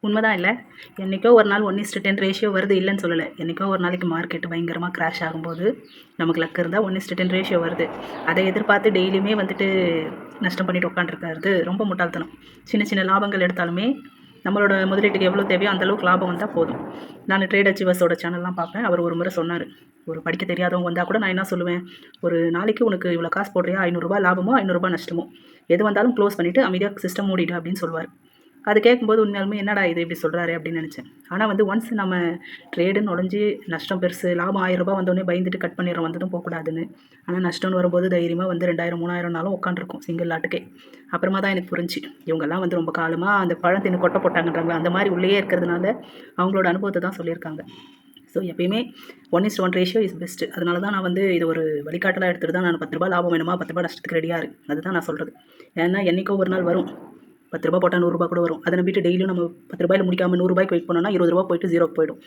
உண்மைதான் இல்லை. என்றைக்கோ ஒரு நாள் 1:10 ரேஷியோ வருது, இல்லைன்னு சொல்லலை. என்றைக்கோ ஒரு நாளைக்கு மார்க்கெட்டு பயங்கரமாக கிராஷ் ஆகும்போது நமக்கு லக் இருந்தால் 1:10 ரேஷியோ வருது. அதை எதிர்பார்த்து டெய்லியுமே வந்துட்டு நஷ்டம் பண்ணிட்டு உட்காந்துருக்காரு ரொம்ப முட்டாள்தனம். சின்ன சின்ன லாபங்கள் எடுத்தாலுமே நம்மளோட முதலீட்டுக்கு எவ்வளோ தேவையோ அந்தளவுக்கு லாபம் வந்தால் போதும். நான் ட்ரேட் அச்சீவர்ஸோட சேனல்லாம் பார்ப்பேன். அவர் ஒரு முறை சொன்னார், ஒரு படிக்க தெரியாதவங்க வந்தால் கூட நான் என்ன சொல்லுவேன், ஒரு நாளைக்கு உனக்கு இவ்வளோ காசு போடுறியா, ₹500 லாபமோ ₹500 நஷ்டமோ எது வந்தாலும் க்ளோஸ் பண்ணிவிட்டு அமைதியாக சிஸ்டம் மூடிடு அப்படின்னு சொல்லுவார். அது கேட்கும்போது உண்மையாலுமே என்னடா இது இப்படி சொல்கிறாரு அப்படின்னு நினச்சேன். ஆனால் வந்து ஒன்ஸ் நம்ம ட்ரேடுன்னு நுழைஞ்சி நஷ்டம் பெருசு, லாபம் ₹1000 வந்தோடனே பயந்துட்டு கட் பண்ணிடுறோம், வந்ததும் போகக்கூடாதுன்னு. ஆனால் நஷ்டம்னு வரும்போது தைரியமாக வந்து 2000 3000 உட்காந்துருக்கும் சிங்கிள் லாட்டுக்கே. அப்புறமா தான் எனக்கு புரிஞ்சு, இவங்கெல்லாம் வந்து ரொம்ப காலமாக அந்த பழத்தின்னு கொட்டை போட்டாங்கன்றாங்களா, அந்த மாதிரி உள்ளே இருக்கிறதுனால அவங்களோட அனுபவத்தை தான் சொல்லியிருக்காங்க. ஸோ எப்பயுமே 1:1 ரேஷியோ இஸ் பெஸ்ட்டு. அதனால தான் நான் வந்து இது ஒரு வழிகாட்டலாக எடுத்துகிட்டு தான் நான் ₹10 லாபம் வேணுமா ₹10 நஷ்டத்துக்கு ரெடியாக இருக்கு. அதுதான் நான் சொல்கிறது. ஏன்னா என்றைக்கோ ஒரு நாள் வரும், ₹10 போட்டால் ₹100 கூட வரும். அதை நம்பிட்டு டெய்லியும் நம்ம ₹10 முடிக்காமல் ₹100 வெயிட் பண்ணோம்னா ₹20 போயிட்டு 0 போயிடும்.